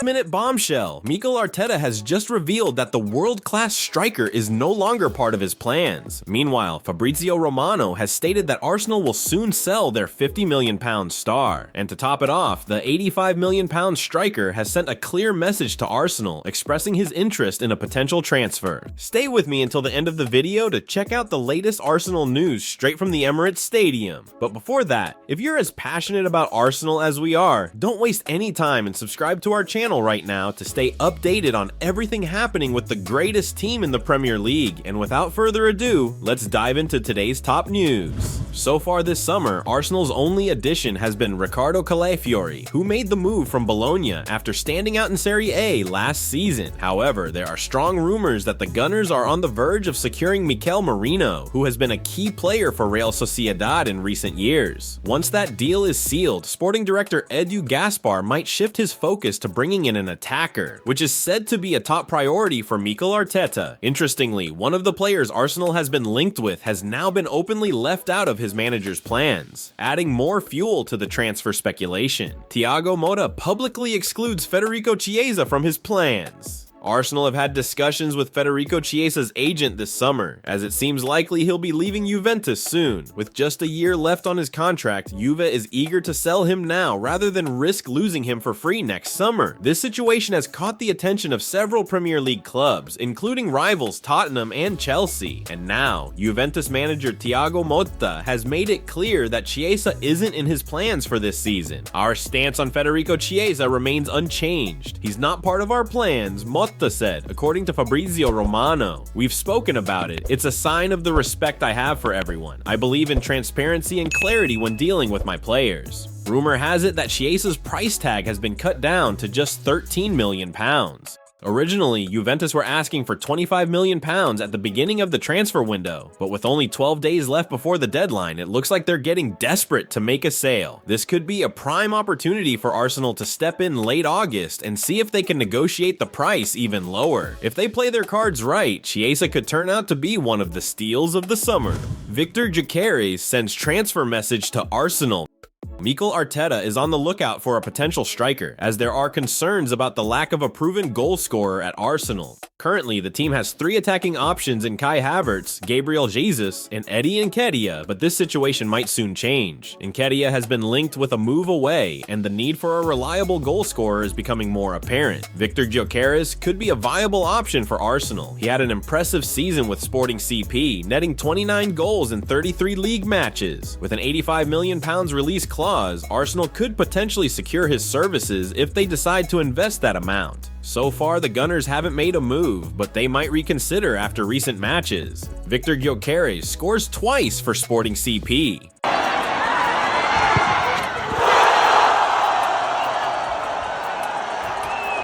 Minute bombshell. Mikel Arteta has just revealed that the world-class striker is no longer part of his plans. Meanwhile, Fabrizio Romano has stated that Arsenal will soon sell their £50 million star. And to top it off, the £85 million striker has sent a clear message to Arsenal expressing his interest in a potential transfer. Stay with me until the end of the video to check out the latest Arsenal news straight from the Emirates Stadium. But before that, if you're as passionate about Arsenal as we are, don't waste any time and subscribe to our channel right now to stay updated on everything happening with the greatest team in the Premier League. And without further ado, let's dive into today's top news. So far this summer, Arsenal's only addition has been Riccardo Calafiori, who made the move from Bologna after standing out in Serie A last season. However, there are strong rumors that the Gunners are on the verge of securing Mikel Merino, who has been a key player for Real Sociedad in recent years. Once that deal is sealed, sporting director Edu Gaspar might shift his focus to bringing in an attacker, which is said to be a top priority for Mikel Arteta. Interestingly, one of the players Arsenal has been linked with has now been openly left out of his manager's plans, adding more fuel to the transfer speculation. Thiago Motta publicly excludes Federico Chiesa from his plans. Arsenal have had discussions with Federico Chiesa's agent this summer, as it seems likely he'll be leaving Juventus soon. With just a year left on his contract, Juve is eager to sell him now rather than risk losing him for free next summer. This situation has caught the attention of several Premier League clubs, including rivals Tottenham and Chelsea. And now, Juventus manager Thiago Motta has made it clear that Chiesa isn't in his plans for this season. Our stance on Federico Chiesa remains unchanged. He's not part of our plans, Motta said, according to Fabrizio Romano. We've spoken about it. It's a sign of the respect I have for everyone. I believe in transparency and clarity when dealing with my players. Rumor has it that Chiesa's price tag has been cut down to just £13 million. Originally, Juventus were asking for £25 million at the beginning of the transfer window, but with only 12 days left before the deadline, it looks like they're getting desperate to make a sale. This could be a prime opportunity for Arsenal to step in late August and see if they can negotiate the price even lower. If they play their cards right, Chiesa could turn out to be one of the steals of the summer. Gyökeres sends transfer message to Arsenal. Mikel Arteta is on the lookout for a potential striker, as there are concerns about the lack of a proven goal scorer at Arsenal. Currently, the team has 3 attacking options in Kai Havertz, Gabriel Jesus, and Eddie Nketiah, but this situation might soon change. Nketiah has been linked with a move away, and the need for a reliable goal scorer is becoming more apparent. Gyökeres could be a viable option for Arsenal. He had an impressive season with Sporting CP, netting 29 goals in 33 league matches. With an £85 million release clause, Arsenal could potentially secure his services if they decide to invest that amount. So far, the Gunners haven't made a move, but they might reconsider after recent matches. Gyökeres scores twice for Sporting CP.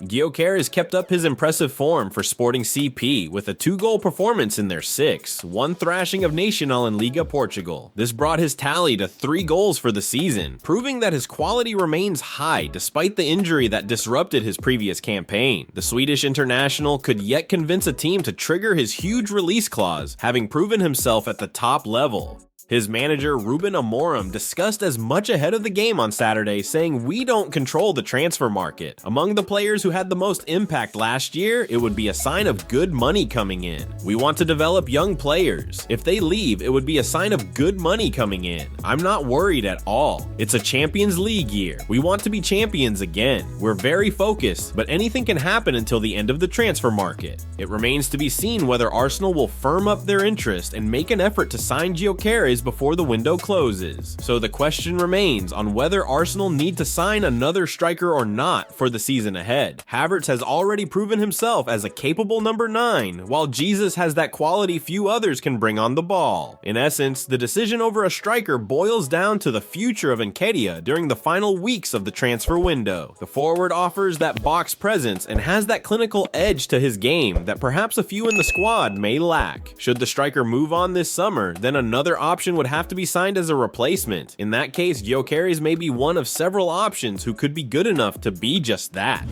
Gyökeres kept up his impressive form for Sporting CP with a 2-goal performance in their 6, one thrashing of Nacional in Liga Portugal. This brought his tally to 3 goals for the season, proving that his quality remains high despite the injury that disrupted his previous campaign. The Swedish international could yet convince a team to trigger his huge release clause, having proven himself at the top level. His manager, Ruben Amorim, discussed as much ahead of the game on Saturday, saying, "We don't control the transfer market. Among the players who had the most impact last year, it would be a sign of good money coming in. We want to develop young players. If they leave, it would be a sign of good money coming in. I'm not worried at all. It's a Champions League year. We want to be champions again. We're very focused, but anything can happen until the end of the transfer market. It remains to be seen whether Arsenal will firm up their interest and make an effort to sign Gyökeres before the window closes. So the question remains on whether Arsenal need to sign another striker or not for the season ahead. Havertz has already proven himself as a capable number 9, while Jesus has that quality few others can bring on the ball. In essence, the decision over a striker boils down to the future of Nketiah during the final weeks of the transfer window. The forward offers that box presence and has that clinical edge to his game that perhaps a few in the squad may lack. Should the striker move on this summer, then another option would have to be signed as a replacement. In that case, Gyökeres may be one of several options who could be good enough to be just that.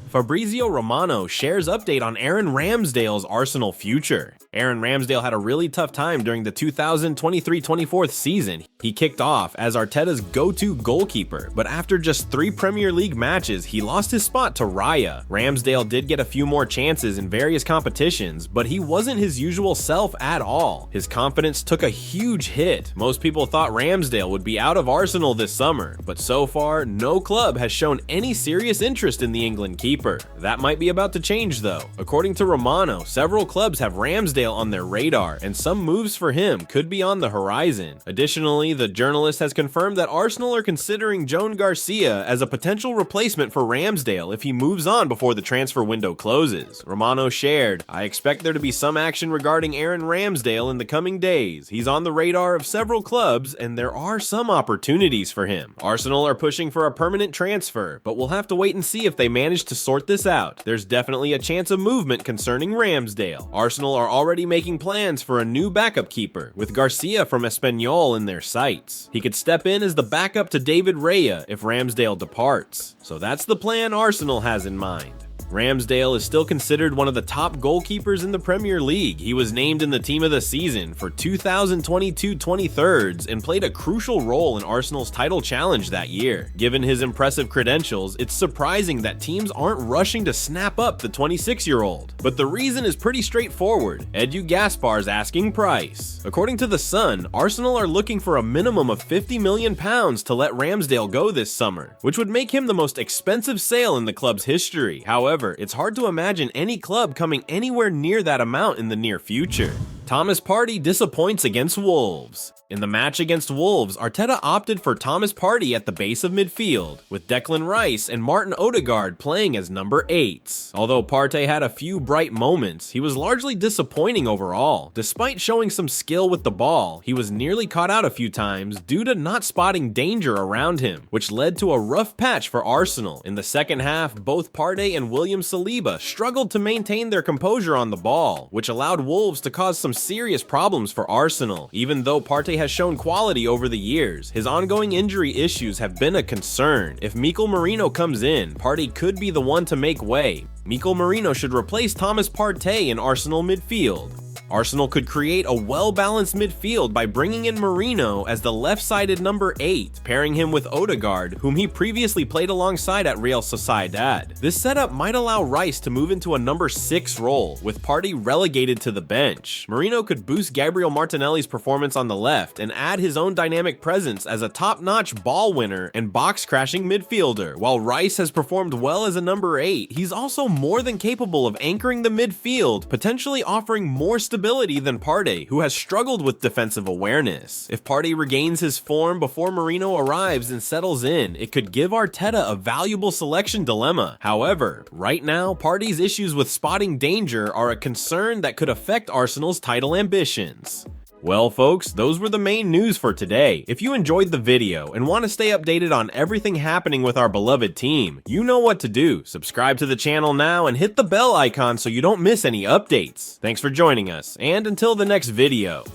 Fabrizio Romano shares update on Aaron Ramsdale's Arsenal future. Aaron Ramsdale had a really tough time during the 2023-24 season. He kicked off as Arteta's go-to goalkeeper, but after just 3 Premier League matches, he lost his spot to Raya. Ramsdale did get a few more chances in various competitions, but he wasn't his usual self at all. His confidence took a huge hit. Most people thought Ramsdale would be out of Arsenal this summer, but so far, no club has shown any serious interest in the England keeper. That might be about to change though. According to Romano, several clubs have Ramsdale on their radar, and some moves for him could be on the horizon. Additionally, the journalist has confirmed that Arsenal are considering Joan Garcia as a potential replacement for Ramsdale if he moves on before the transfer window closes. Romano shared, "I expect there to be some action regarding Aaron Ramsdale in the coming days. He's on the radar of several clubs, and there are some opportunities for him. Arsenal are pushing for a permanent transfer, but we'll have to wait and see if they manage to sort this out. There's definitely a chance of movement concerning Ramsdale. Arsenal are already making plans for a new backup keeper, with Garcia from Espanyol in their sights. He could step in as the backup to David Raya if Ramsdale departs. So that's the plan Arsenal has in mind." Ramsdale is still considered one of the top goalkeepers in the Premier League. He was named in the team of the season for 2022-23 and played a crucial role in Arsenal's title challenge that year. Given his impressive credentials, it's surprising that teams aren't rushing to snap up the 26-year-old. But the reason is pretty straightforward: Edu Gaspar's asking price. According to The Sun, Arsenal are looking for a minimum of £50 million to let Ramsdale go this summer, which would make him the most expensive sale in the club's history. However, it's hard to imagine any club coming anywhere near that amount in the near future. Thomas Partey disappoints against Wolves. In the match against Wolves, Arteta opted for Thomas Partey at the base of midfield, with Declan Rice and Martin Odegaard playing as number 8s. Although Partey had a few bright moments, he was largely disappointing overall. Despite showing some skill with the ball, he was nearly caught out a few times due to not spotting danger around him, which led to a rough patch for Arsenal. In the second half, both Partey and William Saliba struggled to maintain their composure on the ball, which allowed Wolves to cause some serious problems for Arsenal. Even though Partey has shown quality over the years, his ongoing injury issues have been a concern. If Mikel Merino comes in, Partey could be the one to make way. Mikel Merino should replace Thomas Partey in Arsenal midfield. Arsenal could create a well-balanced midfield by bringing in Merino as the left-sided number 8, pairing him with Odegaard, whom he previously played alongside at Real Sociedad. This setup might allow Rice to move into a number 6 role, with Partey relegated to the bench. Merino could boost Gabriel Martinelli's performance on the left and add his own dynamic presence as a top-notch ball winner and box-crashing midfielder. While Rice has performed well as a number 8, he's also more than capable of anchoring the midfield, potentially offering more stability than Partey, who has struggled with defensive awareness. If Partey regains his form before Merino arrives and settles in, it could give Arteta a valuable selection dilemma. However, right now, Partey's issues with spotting danger are a concern that could affect Arsenal's title ambitions. Well folks, those were the main news for today. If you enjoyed the video and want to stay updated on everything happening with our beloved team, you know what to do. Subscribe to the channel now and hit the bell icon so you don't miss any updates. Thanks for joining us, and until the next video.